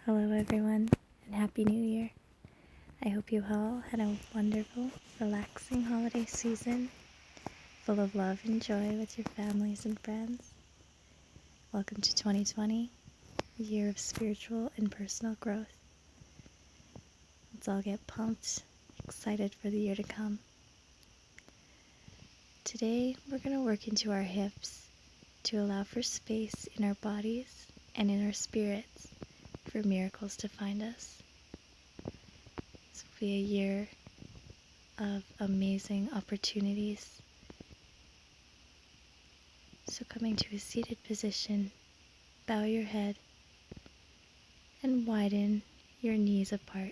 Hello everyone, and Happy New Year. I hope you all had a wonderful, relaxing holiday season, full of love and joy with your families and friends. Welcome to 2020, a year of spiritual and personal growth. Let's all get pumped, excited for the year to come. Today, we're going to work into our hips to allow for space in our bodies and in our spirits for miracles to find us. This will be a year of amazing opportunities. So coming to a seated position, bow your head and widen your knees apart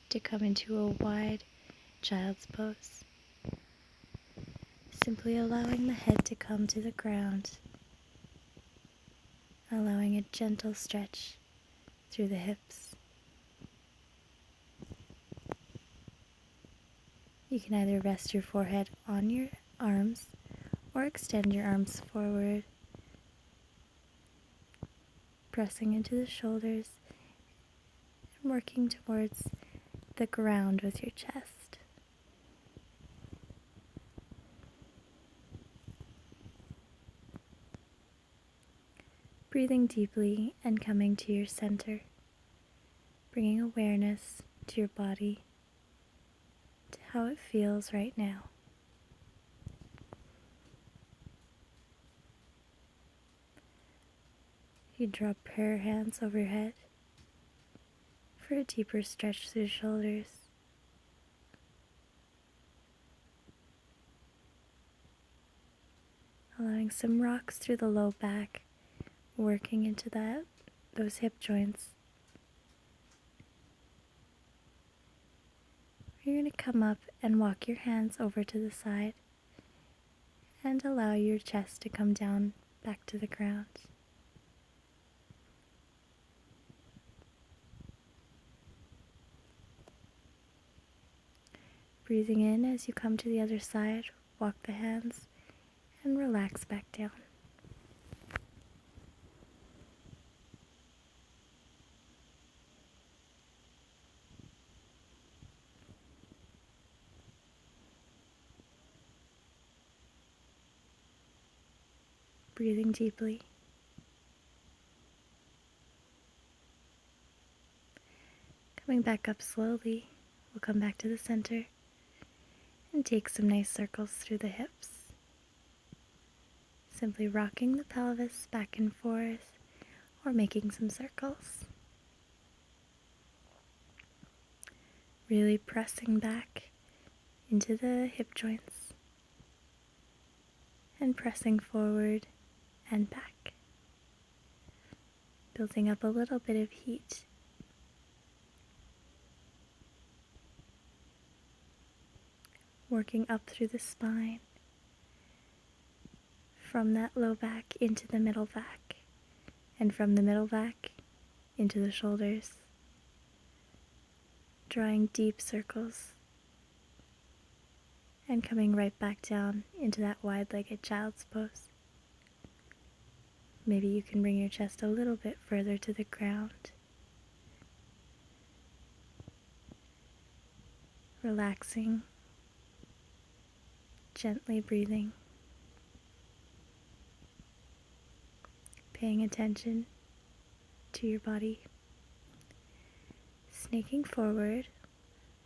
to come into a wide child's pose. Simply allowing the head to come to the ground, allowing a gentle stretch through the hips. You can either rest your forehead on your arms or extend your arms forward, pressing into the shoulders and working towards the ground with your chest. Breathing deeply and coming to your center, bringing awareness to your body, to how it feels right now. You draw prayer hands over your head for a deeper stretch through the shoulders. Allowing some rocks through the low back, working into those hip joints. You're going to come up and walk your hands over to the side and allow your chest to come down back to the ground. Breathing in as you come to the other side, walk the hands and relax back down. Breathing deeply. Coming back up slowly, we'll come back to the center and take some nice circles through the hips. Simply rocking the pelvis back and forth or making some circles. Really pressing back into the hip joints and pressing forward and back. Building up a little bit of heat. Working up through the spine, from that low back into the middle back, and from the middle back into the shoulders. Drawing deep circles and coming right back down into that wide-legged child's pose. Maybe you can bring your chest a little bit further to the ground. Relaxing, gently breathing, paying attention to your body. Snaking forward,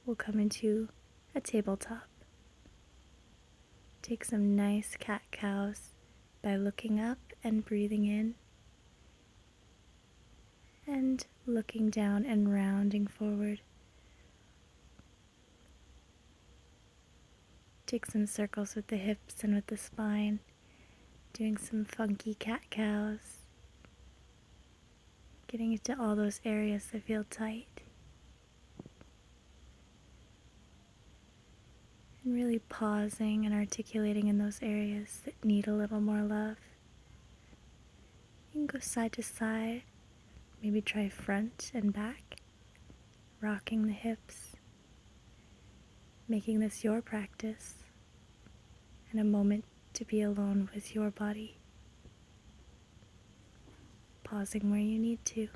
we'll come into a tabletop. Take some nice cat-cows by looking up and breathing in, and looking down and rounding forward. Take some circles with the hips and with the spine, doing some funky cat-cows, getting into all those areas that feel tight. And really pausing and articulating in those areas that need a little more love. You can go side to side, maybe try front and back, rocking the hips, making this your practice, and a moment to be alone with your body. Pausing where you need to.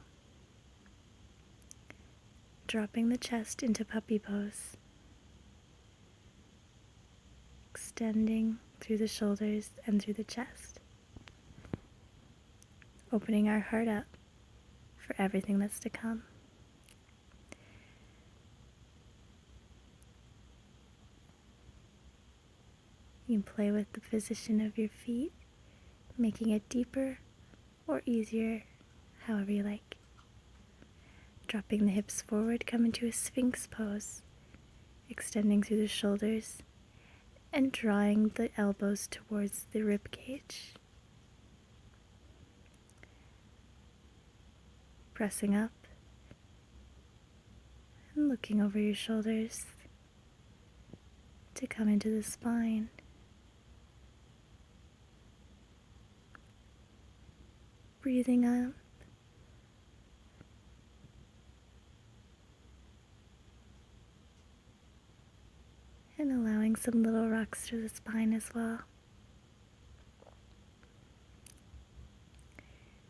dropping the chest into puppy pose, extending through the shoulders and through the chest, opening our heart up for everything that's to come. You can play with the position of your feet, making it deeper or easier, however you like. Dropping the hips forward, come into a Sphinx pose, extending through the shoulders and drawing the elbows towards the rib cage. Pressing up and looking over your shoulders to come into the spine. Breathing up and allowing some little rocks through the spine as well.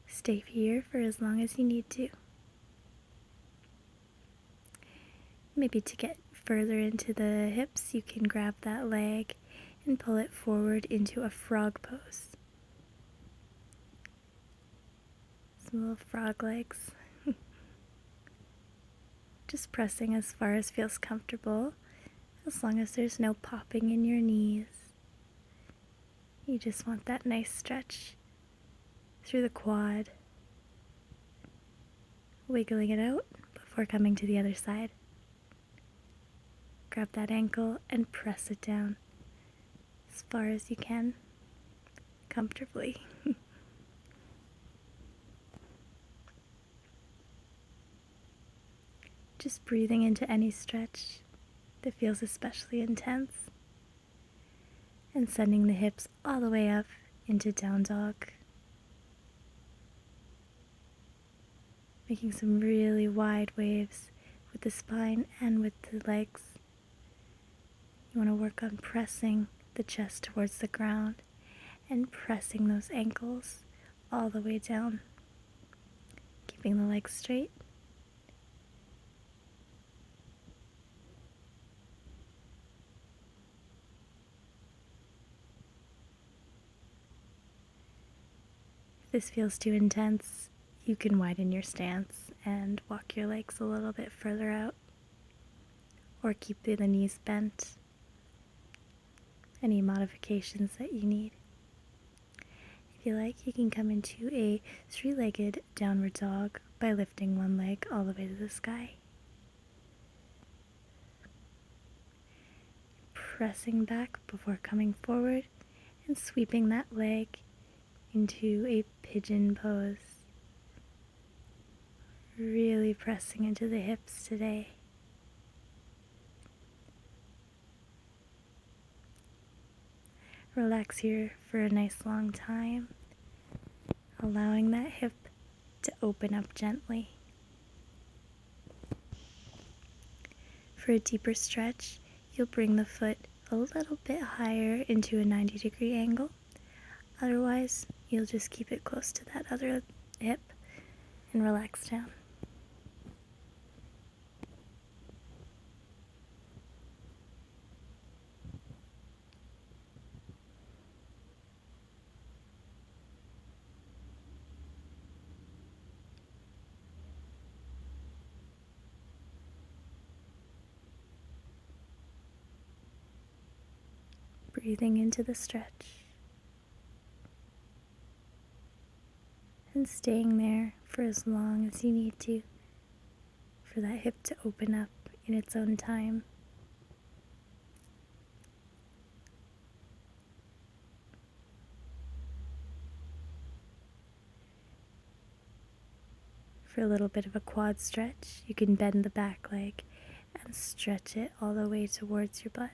Stay here for as long as you need to. Maybe to get further into the hips, you can grab that leg and pull it forward into a frog pose. Some little frog legs. Just pressing as far as feels comfortable, as long as there's no popping in your knees. You just want that nice stretch through the quad, wiggling it out before coming to the other side. Grab that ankle and press it down as far as you can, comfortably. Just breathing into any stretch that feels especially intense, and sending the hips all the way up into down dog. Making some really wide waves with the spine and with the legs. You want to work on pressing the chest towards the ground and pressing those ankles all the way down. Keeping the legs straight. If this feels too intense, you can widen your stance and walk your legs a little bit further out, or keep the knees bent. Any modifications that you need. If you like, you can come into a three-legged downward dog by lifting one leg all the way to the sky. Pressing back before coming forward and sweeping that leg into a pigeon pose. Really pressing into the hips today. Relax here for a nice long time, allowing that hip to open up gently. For a deeper stretch, you'll bring the foot a little bit higher into a 90-degree angle. Otherwise, you'll just keep it close to that other hip and relax down. Breathing into the stretch and staying there for as long as you need to for that hip to open up in its own time. For a little bit of a quad stretch, you can bend the back leg and stretch it all the way towards your butt.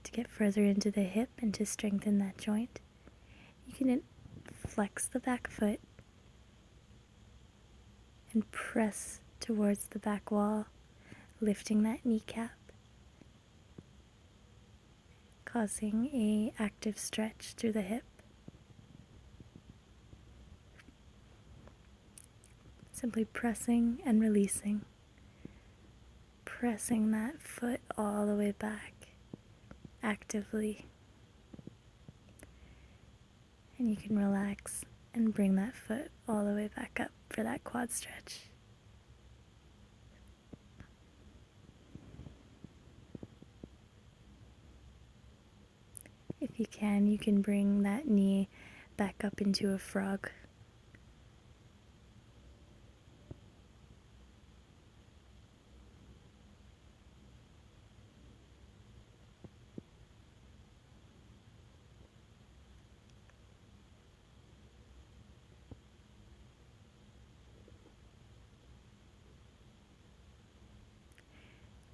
To get further into the hip and to strengthen that joint, you can flex the back foot and press towards the back wall, lifting that kneecap, causing an active stretch through the hip. Simply pressing and releasing. Pressing that foot all the way back, actively. And you can relax and bring that foot all the way back up for that quad stretch. If you can bring that knee back up into a frog.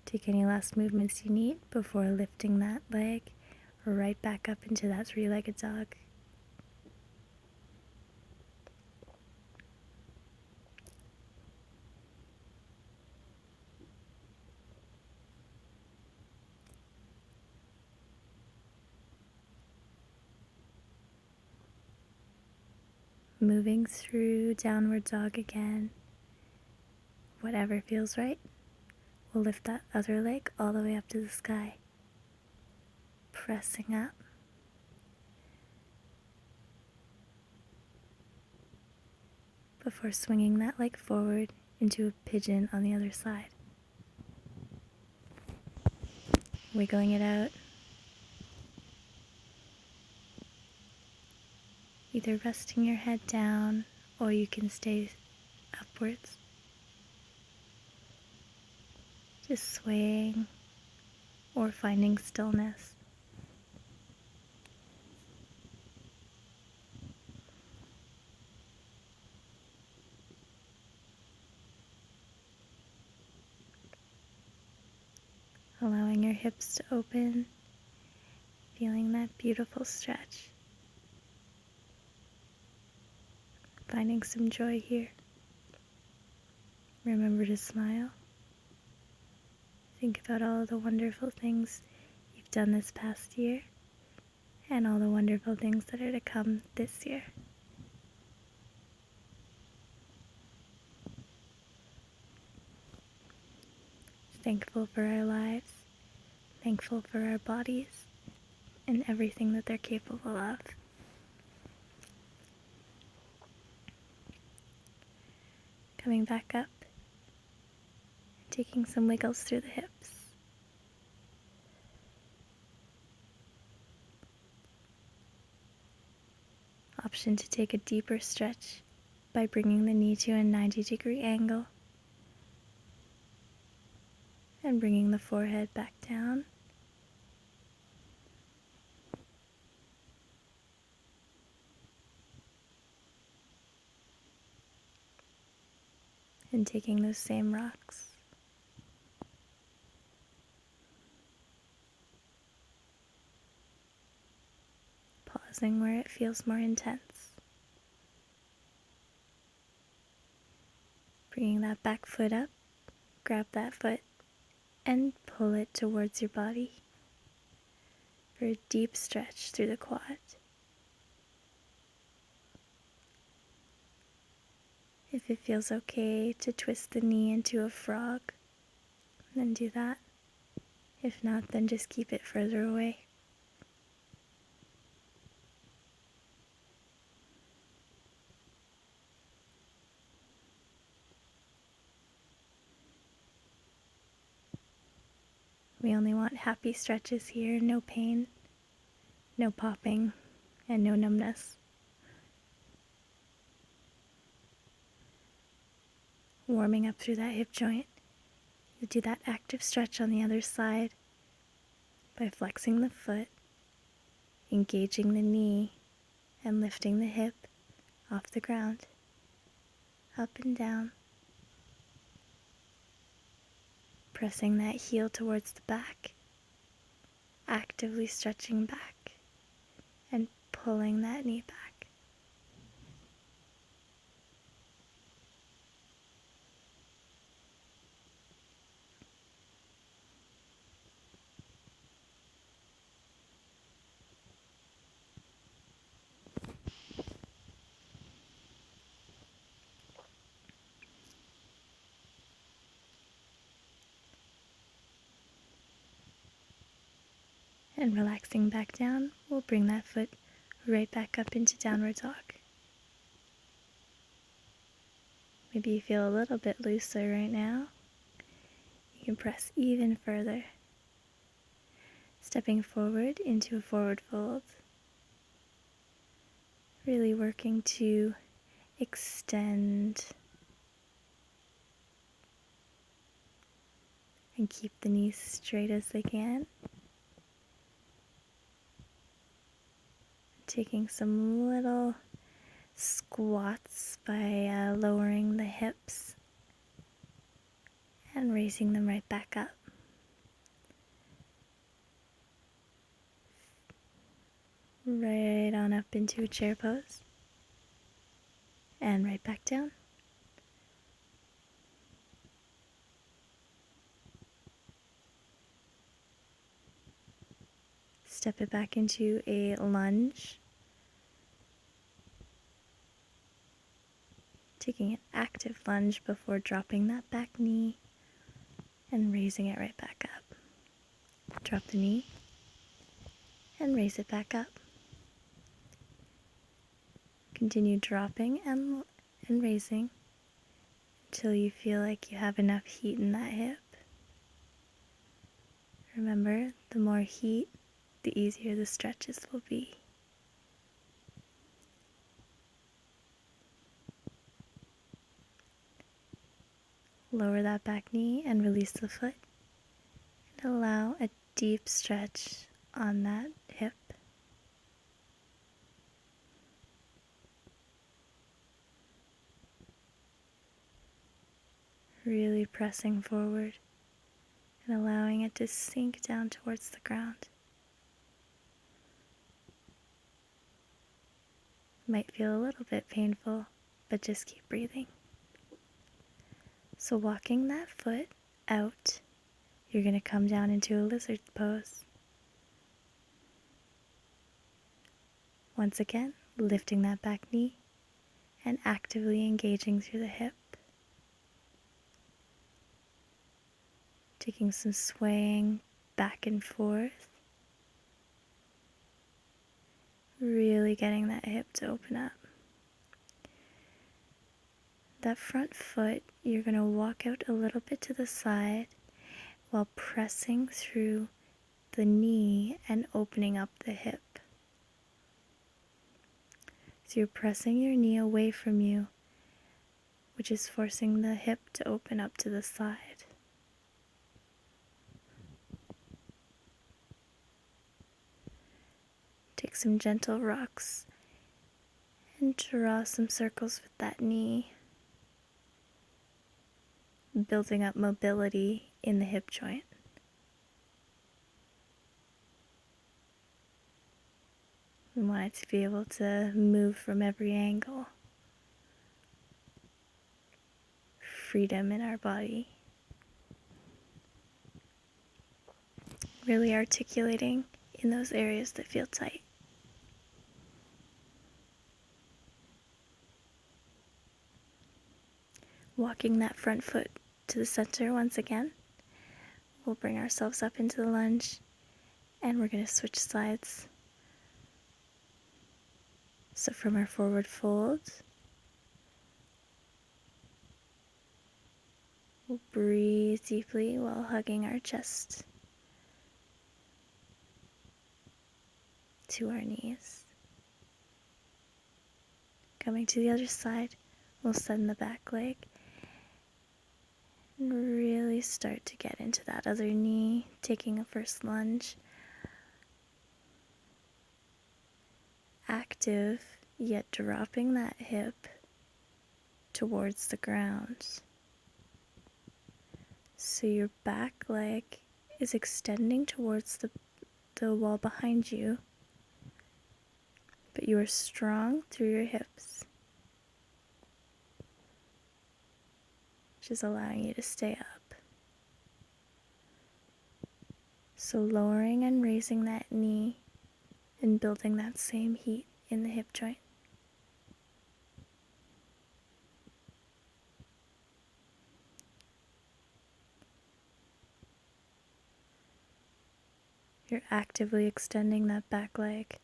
Take any last movements you need before lifting that leg right back up into that three-legged dog. Moving through downward dog again. Whatever feels right. We'll lift that other leg all the way up to the sky. Pressing up. Before swinging that leg forward into a pigeon on the other side. Wiggling it out. Either resting your head down or you can stay upwards. Just swaying or finding stillness. Allowing your hips to open, feeling that beautiful stretch. Finding some joy here. Remember to smile. Think about all the wonderful things you've done this past year and all the wonderful things that are to come this year. Thankful for our lives, thankful for our bodies and everything that they're capable of. Coming back up, taking some wiggles through the hips. Option to take a deeper stretch by bringing the knee to a 90-degree angle and bringing the forehead back down. And taking those same rocks. Pausing where it feels more intense. Bringing that back foot up, grab that foot and pull it towards your body for a deep stretch through the quad. If it feels okay to twist the knee into a frog, then do that. If not, then just keep it further away. We only want happy stretches here, no pain, no popping, and no numbness. Warming up through that hip joint. You do that active stretch on the other side by flexing the foot, engaging the knee, and lifting the hip off the ground, up and down. Pressing that heel towards the back, actively stretching back, and pulling that knee back. And relaxing back down, we'll bring that foot right back up into downward dog. Maybe you feel a little bit looser right now. You can press even further. Stepping forward into a forward fold. Really working to extend and keep the knees straight as they can. Taking some little squats by lowering the hips and raising them right back up. Right on up into a chair pose and right back down. Step it back into a lunge. Taking an active lunge before dropping that back knee and raising it right back up. Drop the knee and raise it back up. Continue dropping and raising until you feel like you have enough heat in that hip. Remember, the more heat, the easier the stretches will be. Lower that back knee and release the foot. And allow a deep stretch on that hip. Really pressing forward and allowing it to sink down towards the ground. Might feel a little bit painful, but just keep breathing. So walking that foot out, you're going to come down into a lizard pose. Once again, lifting that back knee and actively engaging through the hip. Taking some swaying back and forth. Really getting that hip to open up. That front foot, you're going to walk out a little bit to the side while pressing through the knee and opening up the hip. So you're pressing your knee away from you, which is forcing the hip to open up to the side. Take some gentle rocks and draw some circles with that knee, building up mobility in the hip joint. We want it to be able to move from every angle. Freedom in our body. Really articulating in those areas that feel tight. Walking that front foot to the center once again. We'll bring ourselves up into the lunge and we're going to switch sides. So from our forward fold, we'll breathe deeply while hugging our chest to our knees. Coming to the other side, we'll send the back leg and really start to get into that other knee, taking a first lunge. Active, yet dropping that hip towards the ground. So your back leg is extending towards the wall behind you, but you are strong through your hips, which is allowing you to stay up. So lowering and raising that knee and building that same heat in the hip joint. You're actively extending that back leg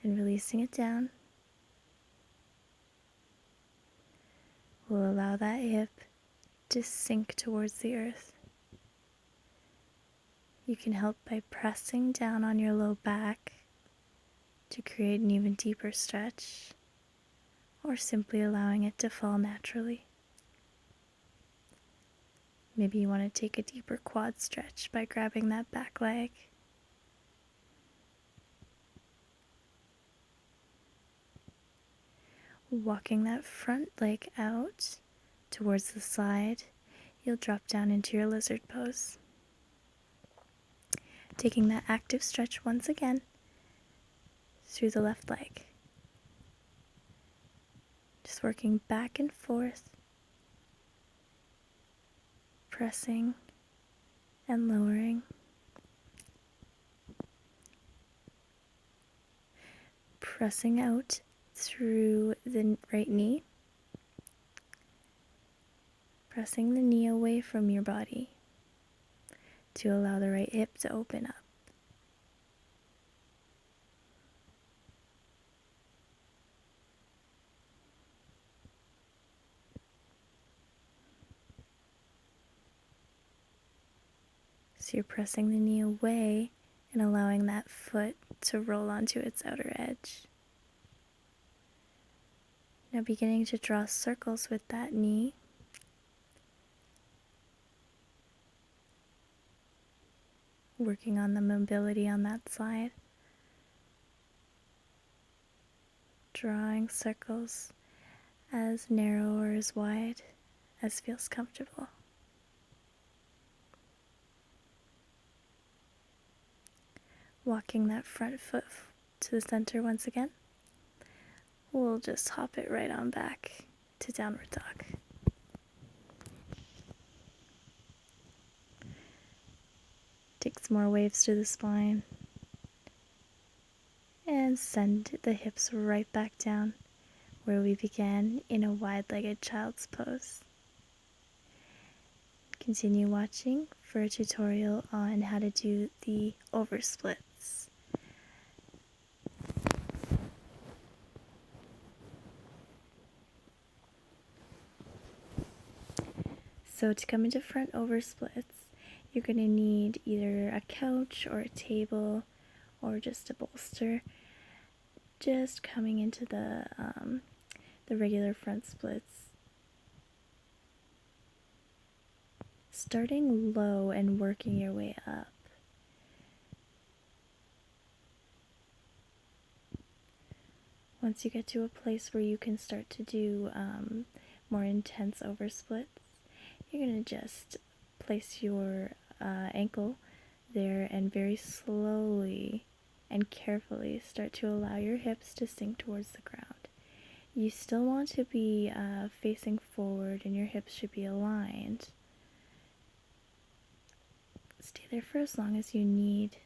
and releasing it down. We'll allow that hip to sink towards the earth. You can help by pressing down on your low back to create an even deeper stretch, or simply allowing it to fall naturally. Maybe you want to take a deeper quad stretch by grabbing that back leg. Walking that front leg out towards the side, you'll drop down into your lizard pose. Taking that active stretch once again through the left leg. Just working back and forth, pressing and lowering. Pressing out through the right knee. Pressing the knee away from your body to allow the right hip to open up. So you're pressing the knee away and allowing that foot to roll onto its outer edge. Now beginning to draw circles with that knee. Working on the mobility on that side. Drawing circles as narrow or as wide as feels comfortable. Walking that front foot to the center once again. We'll just hop it right on back to downward dog. Take some more waves through the spine. And send the hips right back down where we began in a wide-legged child's pose. Continue watching for a tutorial on how to do the oversplits. So to come into front oversplits, you're going to need either a couch or a table or just a bolster. Just coming into the regular front splits. Starting low and working your way up. Once you get to a place where you can start to do more intense oversplits, you're going to just place your ankle there and very slowly and carefully start to allow your hips to sink towards the ground. You still want to be facing forward and your hips should be aligned. Stay there for as long as you need